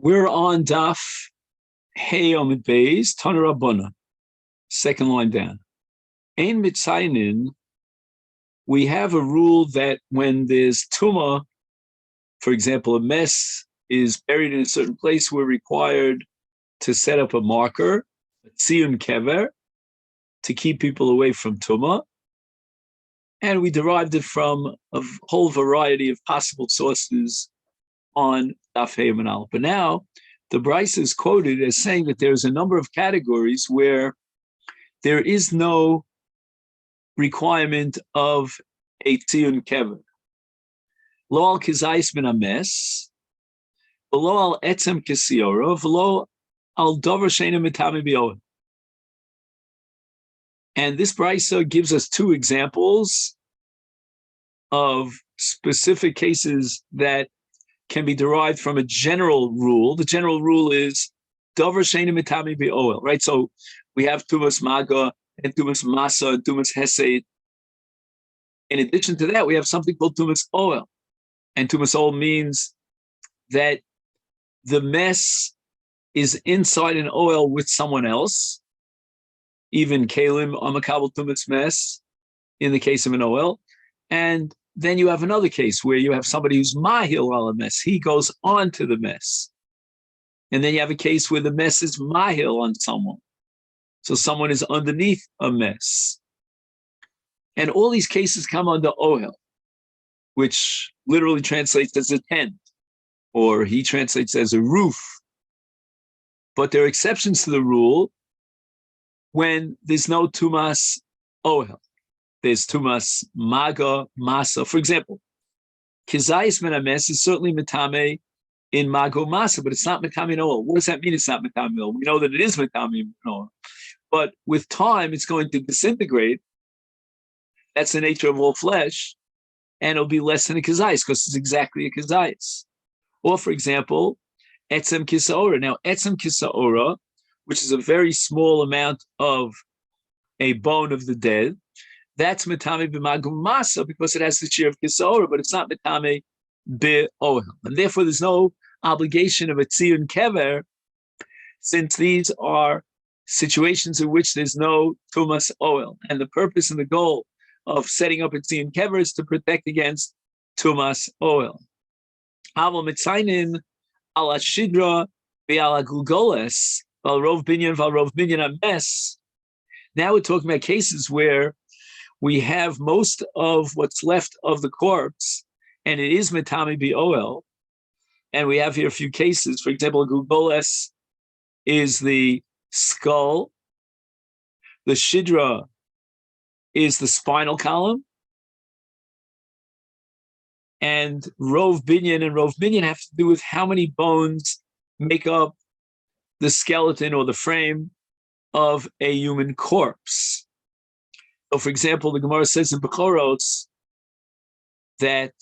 We're on Daf Hey Omid Beis, Tana Rabbana, second line down. Ein Mitzainin, we have a rule that when there's Tumah, for example, a mess is buried in a certain place, we're required to set up a marker, a tziyun kever, to keep people away from Tumah. And we derived it from a whole variety of possible sources on Daf Hey Omid Aleph. But now, the Brisa is quoted as saying that there's a number of categories where there is no requirement of a tziyun kever. Lo al kizayis min hames, v'lo al etzem kisiora, v'lo al dover she'eino mitame b'ohen. And this Brisa gives us two examples of specific cases that can be derived from a general rule. The general rule is dover she'eino mitame b'ohel, right? So we have tumas maga and tumas masa and tumas hesed. In addition to that, we have something called tumas oil. And tumas oil means that the mess is inside an oil with someone else. Even kalim amakabel tumas mess in the case of an oil. And then you have another case where you have somebody who's mahil al mess. He goes on to the mess. And then you have a case where the mess is mahil on someone. So someone is underneath a mess. And all these cases come under ohel, which literally translates as a tent, or he translates as a roof. But there are exceptions to the rule when there's no tumas ohel. There's tumas maga masa. For example, kizayis min hames is certainly mitame in mago masa, but it's not mitame in oil. What does that mean? It's not mitame in oil. We know that it is mitame in oil, but with time it's going to disintegrate. That's the nature of all flesh, and it'll be less than a kizayis because it's exactly a kizayis. Or, for example, etzem kisaora. Now, etzem kisaora, which is a very small amount of a bone of the dead, that's mitame b'magum masa because it has the share of kisaora, but it's not mitame b'ohel. And therefore, there's no obligation of a tziyun kever, since these are situations in which there's no tumas oil. And the purpose and the goal of setting up a tziyun kever is to protect against tumas oil. Aval mitzainin al ashidra v'al agulgoles val rov binyan hames. Now we're talking about cases where we have most of what's left of the corpse, and it is mitame b'ohel. And we have here a few cases. For example, gugoles is the skull. The shidra is the spinal column. And rov binyan have to do with how many bones make up the skeleton or the frame of a human corpse. So, for example, the Gemara says in Bechoros that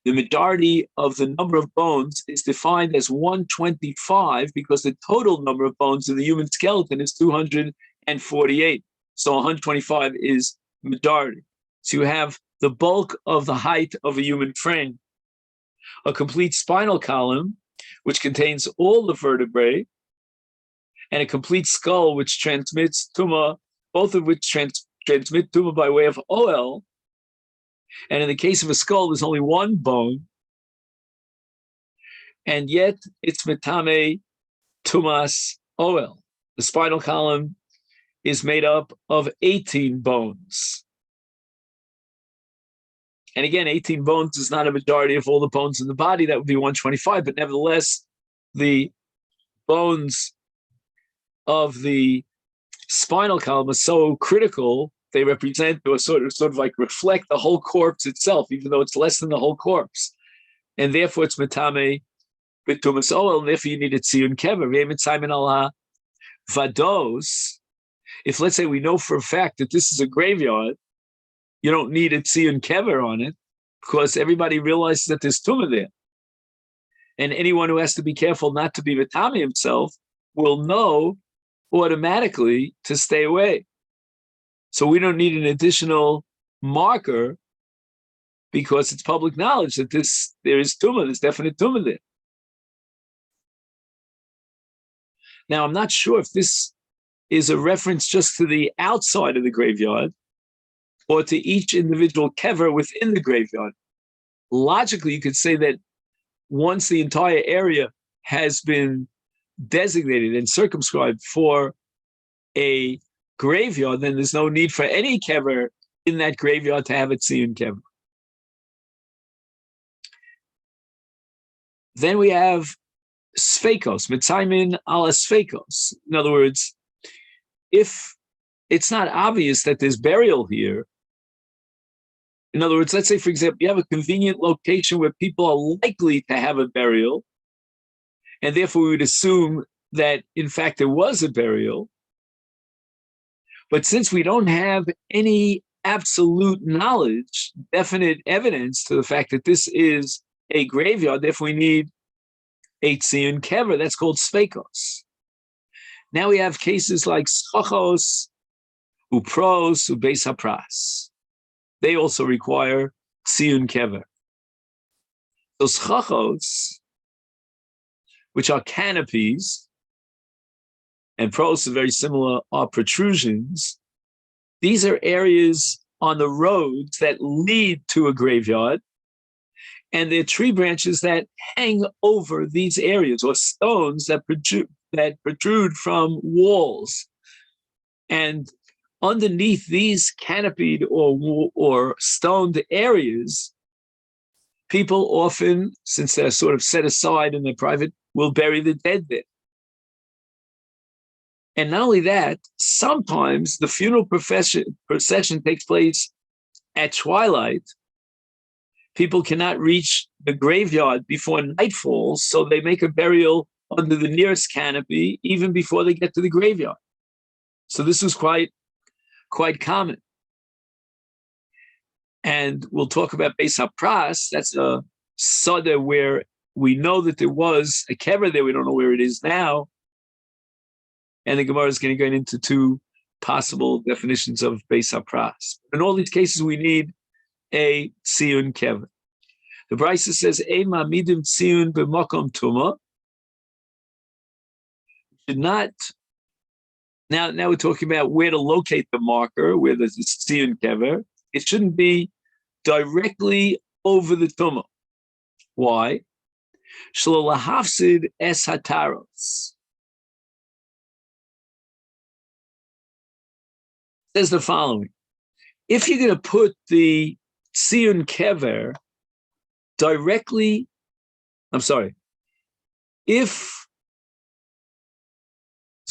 the majority of the number of bones is defined as 125 because the total number of bones in the human skeleton is 248. So 125 is majority. So you have the bulk of the height of a human frame, a complete spinal column, which contains all the vertebrae, and a complete skull, which transmits tumah, both of which transmit tumah by way of oil. And in the case of a skull, there's only one bone, and yet it's mitame tumas oil. The spinal column is made up of 18 bones. And again, 18 bones is not a majority of all the bones in the body. That would be 125. But nevertheless, the bones of the spinal column are so critical. They represent or sort of like reflect the whole corpse itself, even though it's less than the whole corpse. And therefore, it's mitame b'tumas oil, and therefore you need a tziyun kever. V'emet simon ala vados. If, let's say, we know for a fact that this is a graveyard, you don't need a tziyun kever on it because everybody realizes that there's tumah there. And anyone who has to be careful not to be mitame himself will know automatically to stay away. So we don't need an additional marker because it's public knowledge that there is tumah, there's definite tumah there. Now, I'm not sure if this is a reference just to the outside of the graveyard or to each individual kever within the graveyard. Logically, you could say that once the entire area has been designated and circumscribed for a graveyard, then there's no need for any kever in that graveyard to have a tziyun kever. Then we have sfeikos, mitzaymin ala sfeikos. In other words, if it's not obvious that there's burial here, in other words, let's say, for example, you have a convenient location where people are likely to have a burial, and therefore we would assume that, in fact, there was a burial. But since we don't have any absolute knowledge, definite evidence to the fact that this is a graveyard, therefore we need a tziyun kever. That's called sfeikos. Now we have cases like schachos, upros, ubeis hapras. They also require tziyun kever. Those schachos, which are canopies, and pros are very similar, are protrusions. These are areas on the roads that lead to a graveyard, and they're tree branches that hang over these areas, or stones that protrude from walls. And underneath these canopied or stoned areas, people often, since they're sort of set aside and they're private, will bury the dead there. And not only that, sometimes the funeral procession takes place at twilight. People cannot reach the graveyard before nightfall, so they make a burial under the nearest canopy even before they get to the graveyard. So this was quite common. And we'll talk about Beis HaPras. That's a sada where we know that there was a kever there. We don't know where it is now. And the Gemara is going to go into two possible definitions of Beis HaPras. In all these cases, we need a tziyun kever. The Brisa says, "Ema midim tziyun b'makom tuma." Should not. Now we're talking about where to locate the marker, where there's a tziyun kever. It shouldn't be directly over the tuma. Why? Shelo lahafsid es hataros. Says the following: if you're going to put the tziyun kever directly, so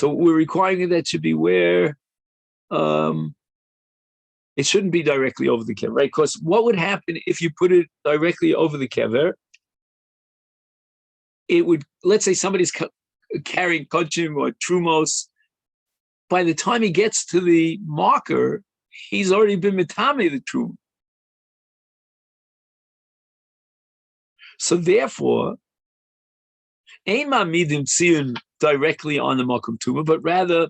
we're requiring that should be where it shouldn't be directly over the kever, right? Because what would happen if you put it directly over the kever? It would, let's say somebody's carrying kodshim or trumos. By the time he gets to the marker, he's already been mitame the truma. So therefore, ein ma'amidim tziyun directly on the makom tuma, but rather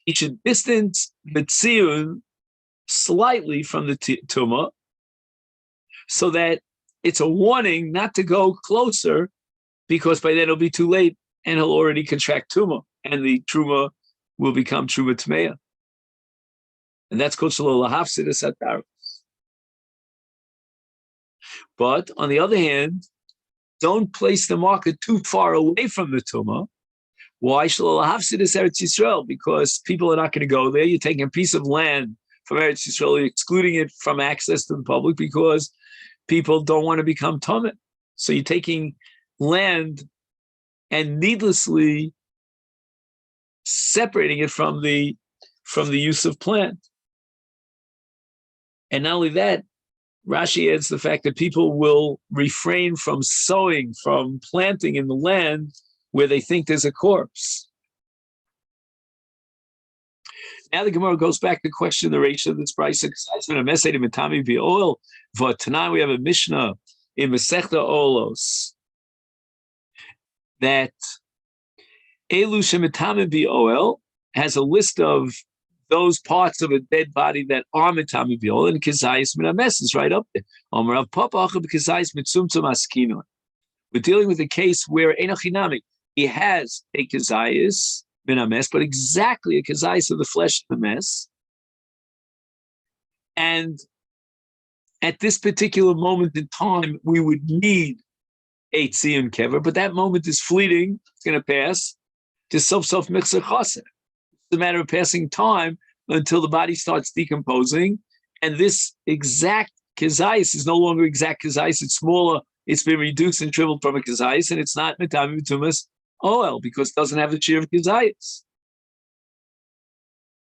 he should distance the tziyun slightly from the tuma, so that it's a warning not to go closer, because by then it'll be too late and he'll already contract tuma, and the truma will become truma tmeya. And that's called shelo lahafsid es hataros. But on the other hand, don't place the marker too far away from the tuma. Why? Shelo lahafsid es Eretz Yisrael, because people are not going to go there. You're taking a piece of land from Eretz Yisrael, you're excluding it from access to the public because people don't want to become tameh. So you're taking land and needlessly separating it from the use of plant. And not only that, Rashi adds the fact that people will refrain from sowing, from planting in the land where they think there's a corpse. Now the Gemara goes back to question the ratio of this price. Masechet mitami b'oil. For tonight we have a Mishnah in Masechet Olos that Elu shemitami b'oil has a list of those parts of a dead body that are mitami b'oil, and kizayis minames is right up there. We're dealing with a case where enochinami, he has a kizayis, been a mess, but exactly a kazais of the flesh of the mess. And at this particular moment in time, we would need a tziyun kever, but that moment is fleeting. It's going to pass. Just sof mixer chaser. It's a matter of passing time until the body starts decomposing, and this exact kazais is no longer exact kazais. It's smaller. It's been reduced and shriveled from a kazais, and it's not metami v'tumas oil because it doesn't have the shear of kazais.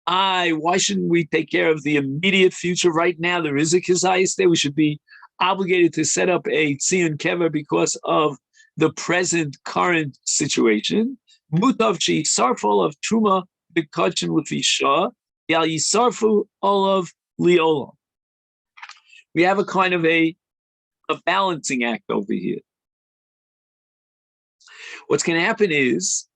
Why shouldn't we take care of the immediate future right now? There is a kazais there. We should be obligated to set up a tziyun kever because of the present current situation. Mutavchi sarfol of truma b'kachin l'fisha yal yisarfu olav liolam. We have a kind of a balancing act over here. What's going to happen is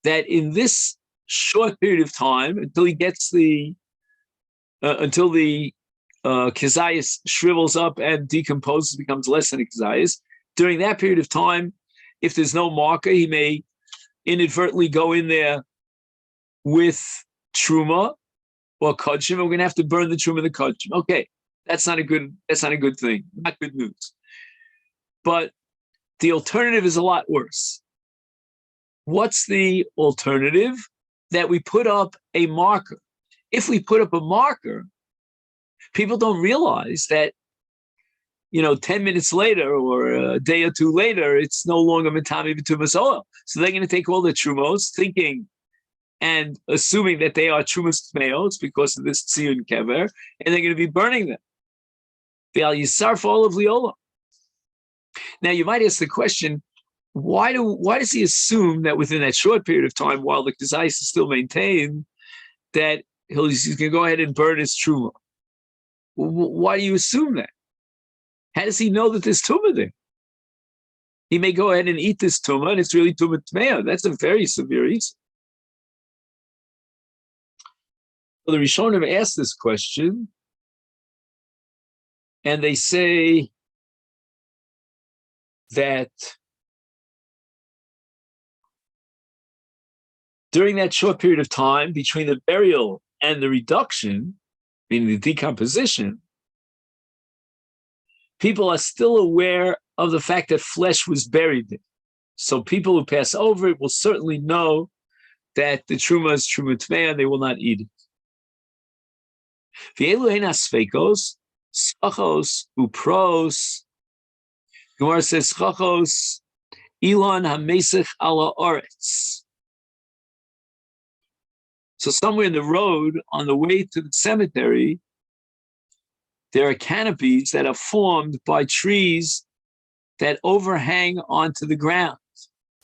that in this short period of time, until he gets until the kazayas shrivels up and decomposes, becomes less than a kazayas. During that period of time, if there's no marker, he may inadvertently go in there with truma or kachim. We're going to have to burn the truma and the kachim. Okay, that's not a good thing. Not good news. But the alternative is a lot worse. What's the alternative? That we put up a marker. If we put up a marker, people don't realize that, 10 minutes later or a day or two later, it's no longer metami v'tumas oil. So they're going to take all the trumos, thinking and assuming that they are trumas tmeos because of this tziyun kever, and they're going to be burning them. V'al yisarf olav liolam. Now you might ask the question, why does he assume that within that short period of time, while the kazais is still maintained, that he's going to go ahead and burn his truma? Why do you assume that? How does he know that there's tumah there? He may go ahead and eat this tumah, and it's really tumah tmeah. That's a very severe reason. So the Rishonim asked this question, and they say that during that short period of time between the burial and the reduction, meaning the decomposition, people are still aware of the fact that flesh was buried there. So people who pass over it will certainly know that the truma is truma tmeah, and they will not eat it. V'elu hein asfekos, schachos upros. Gemara says schachos Elon hamesech ala oretz. So somewhere in the road, on the way to the cemetery, there are canopies that are formed by trees that overhang onto the ground.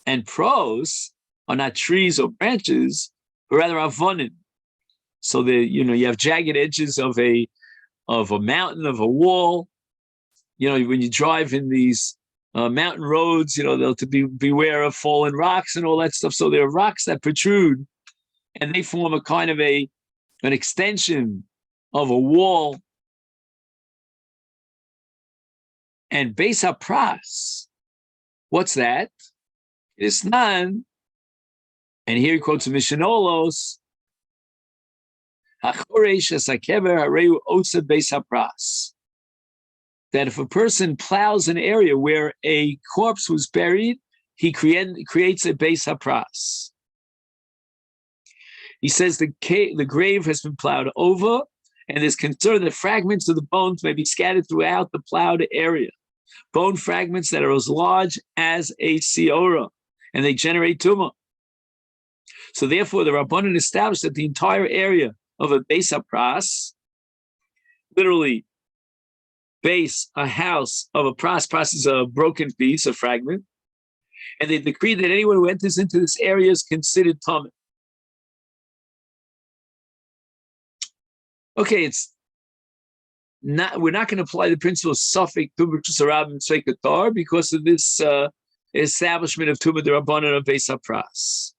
And pros are not trees or branches, but rather avonim. So you have jagged edges of a mountain, of a wall. When you drive in these mountain roads, they'll to beware of fallen rocks and all that stuff. So there are rocks that protrude, and they form a kind of an extension of a wall. And Beis HaPras, what's that? It is none. And here he quotes Mishanolos, Hachoresh esakever hareu osa Beis HaPras. That if a person plows an area where a corpse was buried, he creates a Beis HaPras. He says the grave has been plowed over, and there's concern that fragments of the bones may be scattered throughout the plowed area. Bone fragments that are as large as a seora, and they generate tumah. So therefore, the Rabbanan established that the entire area of a Beis HaPras, literally, base, a house of a pras. Pras is a broken piece, a fragment. And they decreed that anyone who enters into this area is considered tamid. Okay, we're not going to apply the principle of suffix tuberculosis arab and sveikatar because of this establishment of tumah derabbanan of Beis HaPras.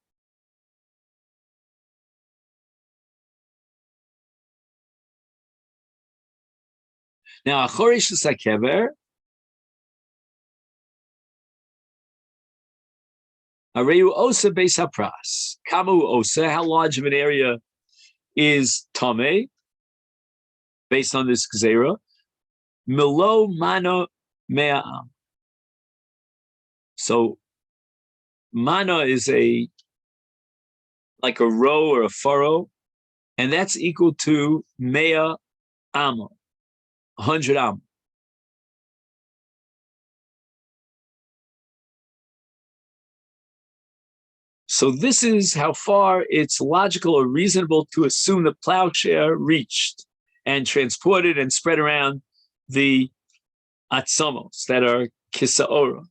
Now, Achorish Sakever, Areu osa beis hapras. Kamu osa, how large of an area is Tame, based on this gzera? Milo mana me'am. So mana is like a row or a furrow, and that's equal to mea amma, 100 amma. So this is how far it's logical or reasonable to assume the plowshare reached and transported and spread around the atzamos that are kisaora.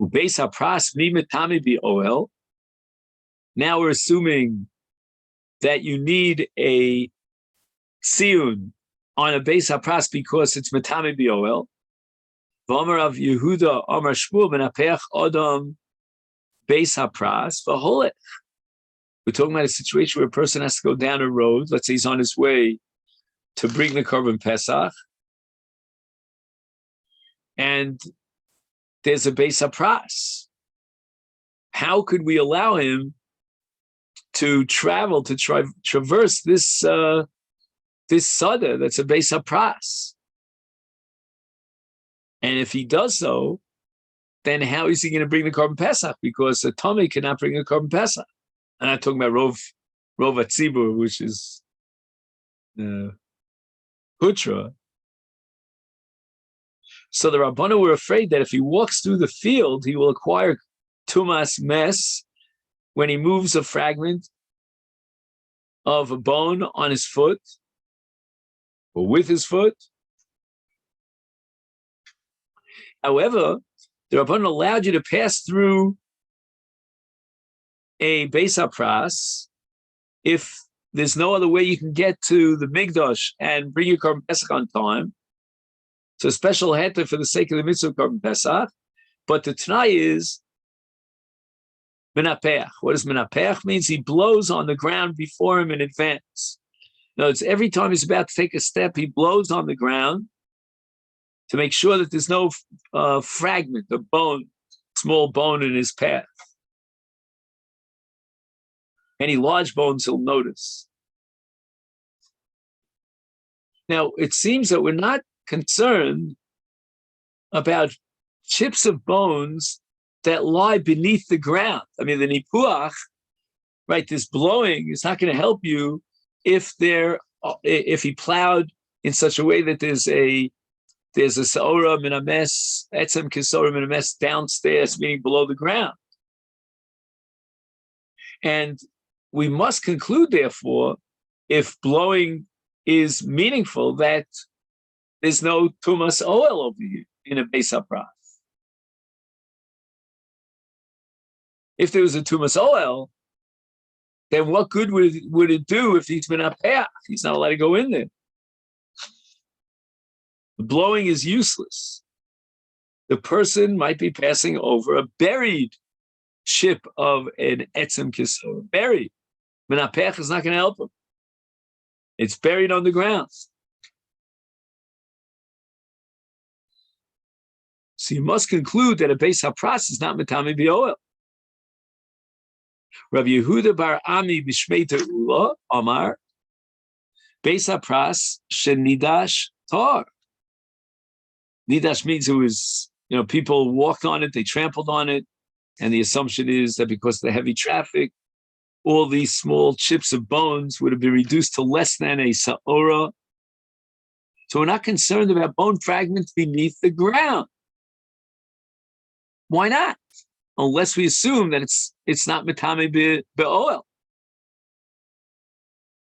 Ubeis hapras mi metami bi oel. Now we're assuming that you need a siyun on a beis hapras because it's metami bi oel. V'omer of Yehuda Omer Shmuel ben Apech Adam Beis Hapras v'holech. We're talking about a situation where a person has to go down a road. Let's say he's on his way to bring the Korban Pesach, and there's a Beis Hapras. How could we allow him to travel to traverse this this sada that's a Beis Hapras? And if he does so, then how is he going to bring the Korban Pesach? Because a Tomei cannot bring a Korban Pesach. I'm not talking about Rov Atzibur, which is Hutra. So the Rabbanu were afraid that if he walks through the field, he will acquire Tumas Mes when he moves a fragment of a bone on his foot or with his foot. However, the Rabbanan allowed you to pass through a Beis Hapras if there's no other way you can get to the Migdash and bring your Korban Pesach on time. So a special heter for the sake of the mitzvah of Korban Pesach. But the Tanai is Menapech. What does Menapech means? He blows on the ground before him in advance. No, it's every time he's about to take a step, he blows on the ground to make sure that there's no fragment of bone, small bone in his path. Any large bones he'll notice. Now, it seems that we're not concerned about chips of bones that lie beneath the ground. I mean, the nipuach, right, this blowing is not going to help you if he plowed in such a way that there's a saora minames, etzem kisaora minames downstairs, meaning below the ground. And we must conclude, therefore, if blowing is meaningful, that there's no tumas oil over here in a Beis Hapras. If there was a tumas oil, then what good would it do if he's been up half? He's not allowed to go in there. The blowing is useless. The person might be passing over a buried chip of an etzem kisor, buried. Menapech is not going to help him. It's buried on the ground. So you must conclude that a Beis Hapras is not metami b'oel. Rabbi Yehuda bar Ami b'shmei te'ula Amar Beis Hapras shenidash tar. Nidash means it was, people walked on it, they trampled on it, and the assumption is that because of the heavy traffic, all these small chips of bones would have been reduced to less than a saora. So we're not concerned about bone fragments beneath the ground. Why not? Unless we assume that it's not metame be'oel.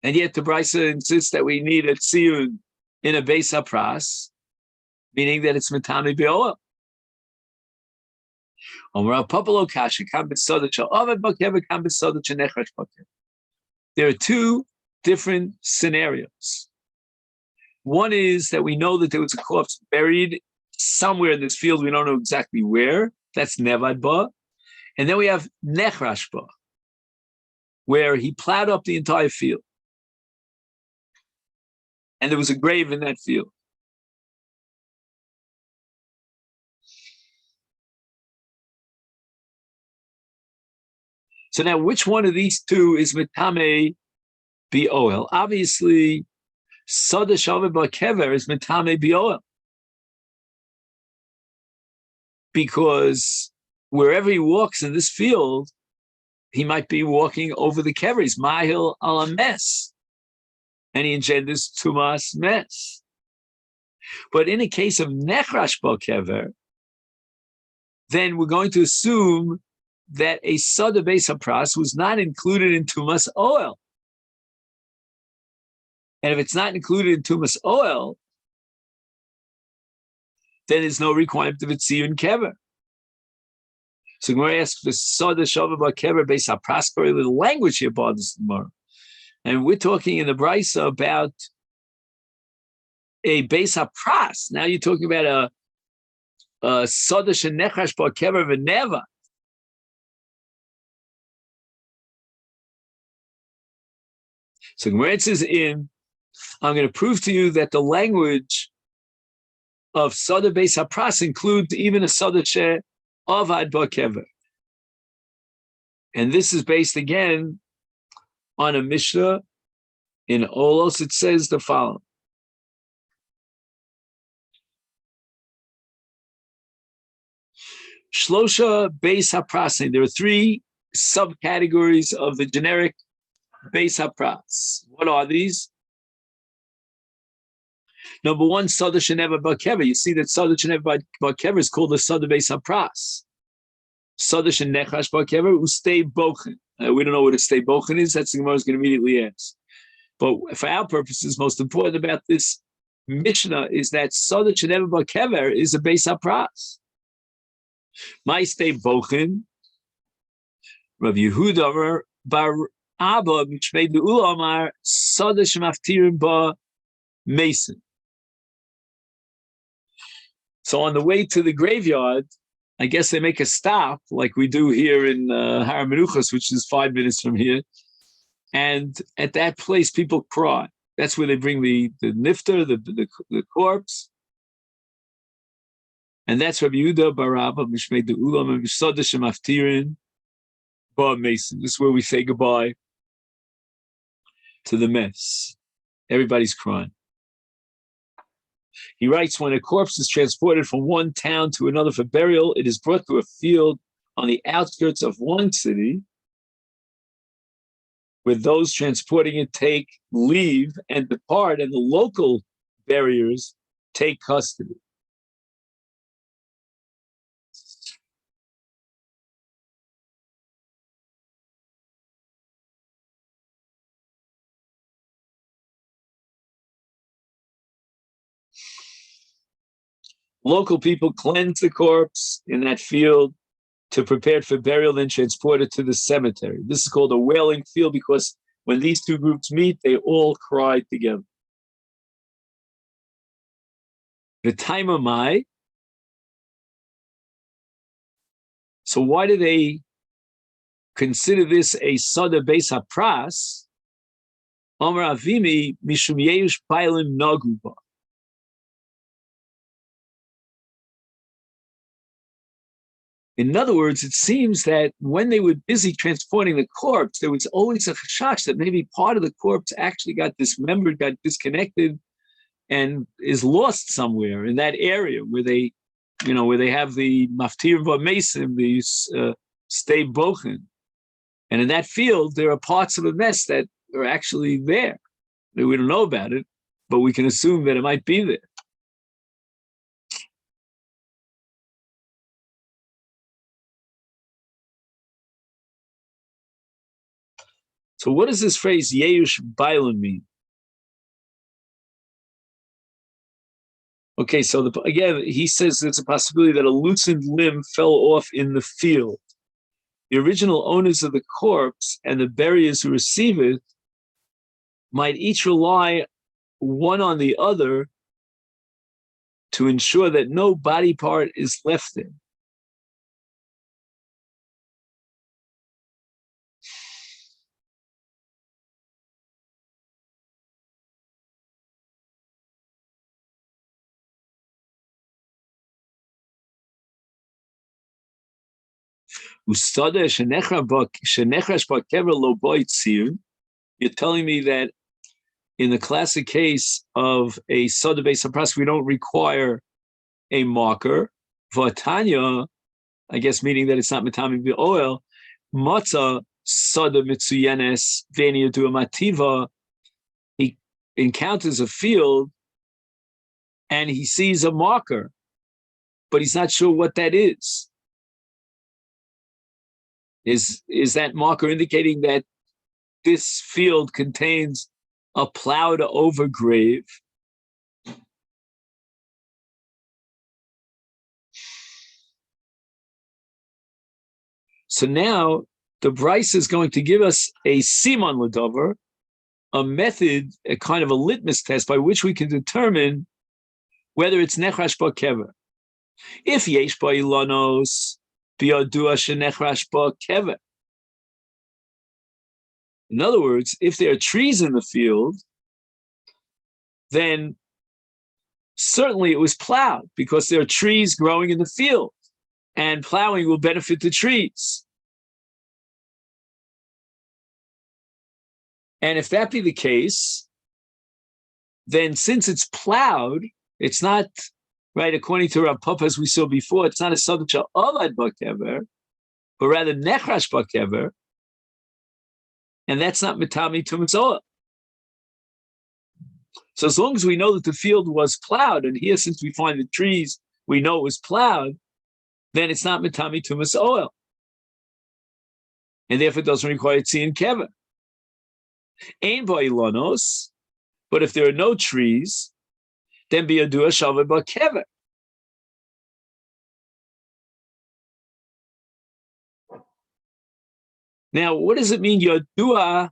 And yet the Brisa insists that we need a tziyun in a Beis Hapras, meaning that it's metame be'oel. There are two different scenarios. One is that we know that there was a corpse buried somewhere in this field. We don't know exactly where. That's nevad ba. And then we have nechrash ba, where he plowed up the entire field. And there was a grave in that field. So now, which one of these two is Mitame B'Oel? Obviously, Soda Shaveh Ba'Kever is Mitame B'Oel. Because wherever he walks in this field, he might be walking over the keveris, Mahil Alames, and he engenders Tumas Mes. But in a case of Nechrash Ba'Kever, then we're going to assume that a Sada Beis HaPras was not included in Tumas Oil. And if it's not included in Tumas Oil, then there's no requirement of Tziyun Kever. So Gemara asks the Sada Shaveh Ba'Kever Beis HaPras, the language here bothers the Gemara. And we're talking in the Brisa about a Beis HaPras. Now you're talking about a Sada Shenechash Ba'Kever V'Neva. So Gemara says I'm going to prove to you that the language of Sada Beis HaPras includes even a Sada She Avad Ba'Kever. And this is based again on a Mishnah in Olos. It says the following. Shlosha Beis HaPras. There are three subcategories of the generic Beis HaPras. What are these? Number one, Sada Sheneva Ba'Kever. You see that Sada Sheneva Ba'Kever is called the Sada Beis HaPras. Sada Shenechash Ba'Kever, Ustei Bochen. We don't know what a Stei Bochen is. That's the Gemara is going to immediately ask. But for our purposes, most important about this Mishnah is that Sada Sheneva Ba'Kever is a Beis HaPras. My Stei Bochen, Rav Yehuda Bar Abba Mishmei De'ula Amar Sada Shemaftirim Ba Mason. So on the way to the graveyard, I guess they make a stop like we do here in Har Menuchos, which is 5 minutes from here. And at that place, people cry. That's where they bring the nifter, the corpse. And that's Rabbi Yehuda Bar Abba Mishmei De'ulam and Sada Shemaftirin Ba Mason. This is where we say goodbye to the mess. Everybody's crying. He writes, when a corpse is transported from one town to another for burial, it is brought to a field on the outskirts of one city, where those transporting it take leave and depart, and the local buriers take custody. Local people cleanse the corpse in that field to prepare it for burial, then transport it to the cemetery. This is called a wailing field because when these two groups meet, they all cry together. The time of Mai. So why do they consider this a Sada Beis HaPras? Amar Avimi Mishum Yeush Pailim Naguba. In other words, it seems that when they were busy transporting the corpse, there was always a chashash that maybe part of the corpse actually got dismembered, got disconnected, and is lost somewhere in that area where they, where they have the maftir v'mesim, the stay bochen. And in that field, there are parts of a mess that are actually there. We don't know about it, but we can assume that it might be there. So what does this phrase Yeush Bailim mean? Okay, so again, he says there's a possibility that a loosened limb fell off in the field. The original owners of the corpse and the buriers who receive it might each rely one on the other to ensure that no body part is left there. You're telling me that in the classic case of a Sada Beis HaPras, we don't require a marker. Vatanya, I guess meaning that it's not Matami B'Oel, Matzah Sada Mitsuyenes Venia Dua Mativa, he encounters a field and he sees a marker, but he's not sure what that is. Is that marker indicating that this field contains a plowed over grave? So now the Bryce is going to give us a Simon Ladover, a method, a kind of a litmus test by which we can determine whether it's Nechrash Ba Kever. If Yesh Ba Ilanos, Biadua Shenechrash Ba Kever. In other words, if there are trees in the field, then certainly it was plowed because there are trees growing in the field and plowing will benefit the trees. And if that be the case, then since it's plowed, it's not, right, according to Rav Papa, as we saw before, it's not a subject of Avad Ba Kever, but rather Nechrash Ba Kever, and that's not Mitami Tumas Oel. So as long as we know that the field was plowed, and here since we find the trees, we know it was plowed, then it's not Mitami Tumas Oel. And therefore it doesn't require Tzion Kever. Ein Ba'ilanos, but if there are no trees, then Biadua Shaveh Ba Kever. Now, what does it mean, Yadua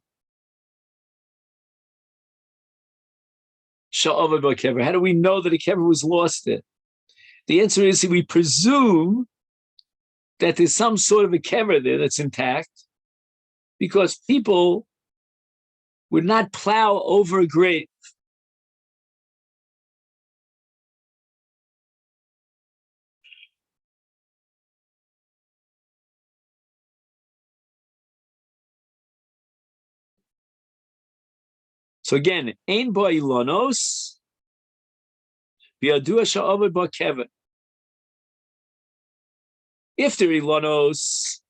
Sha'ava Ba Kever? How do we know that a kever was lost there? The answer is we presume that there's some sort of a kever there that's intact because people would not plow over a grave. So again, Ein Ba Ilanos, Biadua Sha'ava Ba Kever. If they're Ilanos,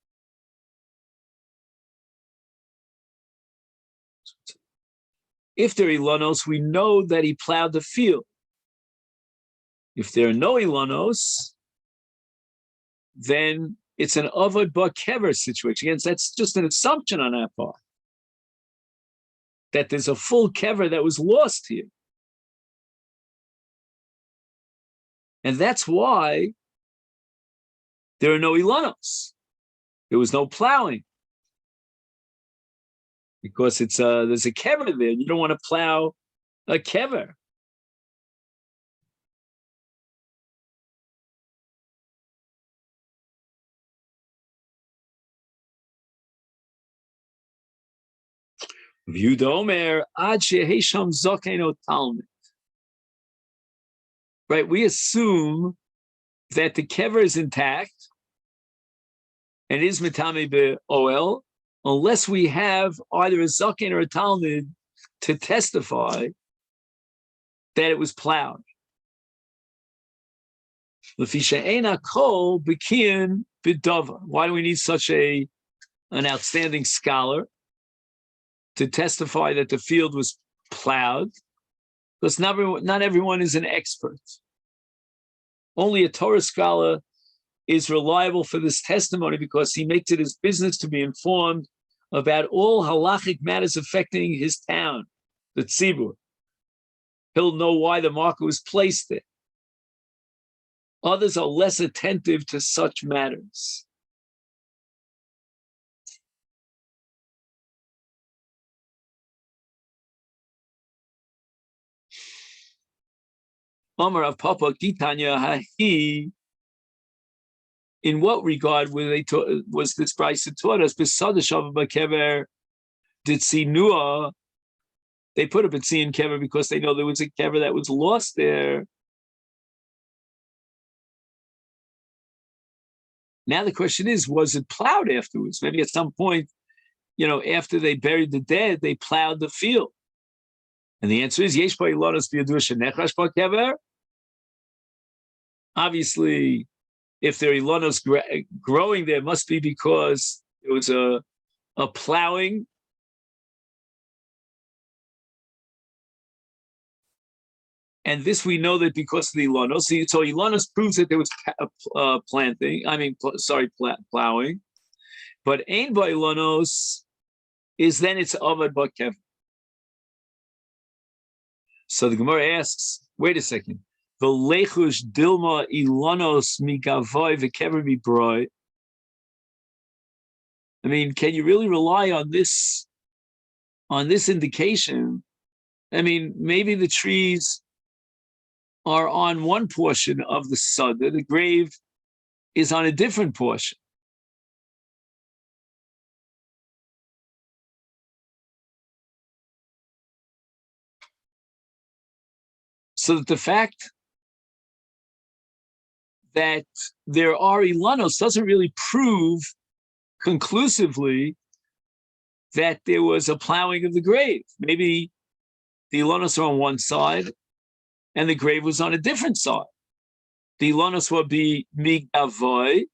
we know that he plowed the field. If there are no Ilanos, then it's an Avad Ba Kever situation. Again, that's just an assumption on our part, that there's a full kever that was lost here. And that's why there are no ilanos. There was no plowing. Because there's a kever there. You don't want to plow a kever. Right, we assume that the kever is intact and is mitame be'oel, unless we have either a zaken or a talmud to testify that it was plowed. Why do we need such an outstanding scholar to testify that the field was plowed? Because not everyone is an expert. Only a Torah scholar is reliable for this testimony because he makes it his business to be informed about all halachic matters affecting his town, the tzibur. He'll know why the marker was placed there. Others are less attentive to such matters. Omar of Papa Gitanya Hahi. In what regard was this Bryce taught us? Besada Shavah Kever did Sinua. They put up a Tzion Kever because they know there was a Kever that was lost there. Now the question is, was it plowed afterwards? Maybe at some point, after they buried the dead, they plowed the field. And the answer is, Yesh Ilonos B'Yadur Shenechash Kever. Obviously, if there are Ilonos growing there, it must be because it was a plowing. And this we know that because of the Ilonos. So Ilonos proves that there was plowing. But Ein Ba Ilonos is then it's Avad Ba Kever. So the Gemara asks, wait a second. The lechush dilma Ilonos migavoy v'kever mibroi. I mean, can you really rely on this indication? I mean, maybe the trees are on one portion of the Sada, the grave is on a different portion. So that the fact that there are Ilanos doesn't really prove conclusively that there was a plowing of the grave. Maybe the Ilanos are on one side and the grave was on a different side. The Ilanos would be Migavoy,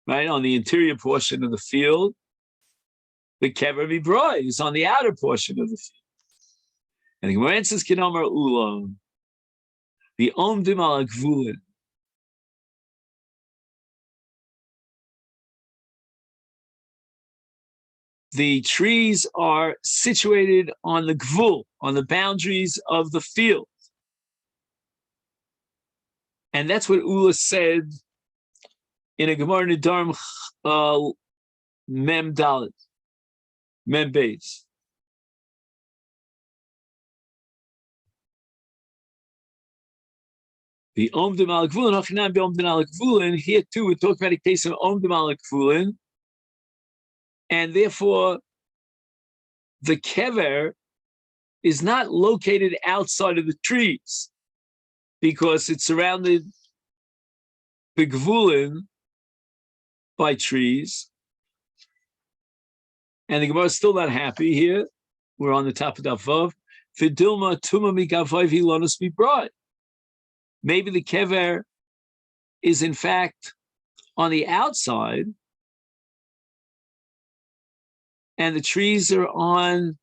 right, on the interior portion of the field. The Kever Mibroi is on the outer portion of the field. And the Gemara says, Kinomar Ulam, the Omdim al Gvulin. The trees are situated on the Gvul, on the boundaries of the field. And that's what Ula said in a Gemara Nidarim Mem Dalet, Mem Beis. The Omdim al Gvulin, Hachinam be Omdim al Gvulin. Here too, we're talking about a case of Omdim al Gvulin, and therefore the kever is not located outside of the trees because it's surrounded the Gvulin by trees. And the Gemara is still not happy here. We're on the top of Daf Vav. Vidilma tuma migavoy v'ilonos mibroi. Maybe the kever is in fact on the outside and the trees are on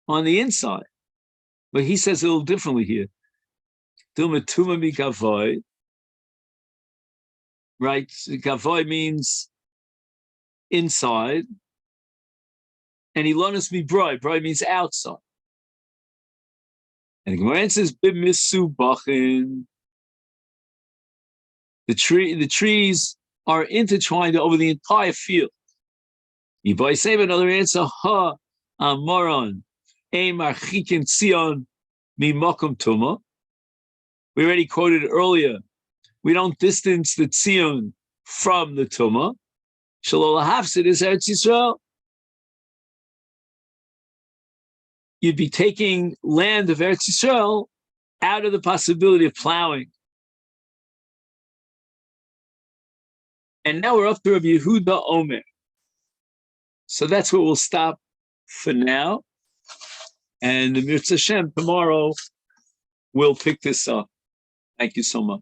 the inside. But he says it a little differently here. Dilma tuma mikavoy, right? Gavoy means inside, and ilonos mibroi. Broi means outside. And the Gemara says, "B'misu bachin." The trees are intertwined over the entire field. Yibai save another answer. Ha amoron emar chikin tzion mimakom tuma. We already quoted earlier. We don't distance the tzion from the tuma. Shalol hafsid is Eretz Yisrael. You'd be taking land of Eretz Yisrael out of the possibility of plowing. And now we're up to Rabbi Yehuda Omer. So that's where we'll stop for now. And the Mirza Hashem tomorrow we'll pick this up. Thank you so much.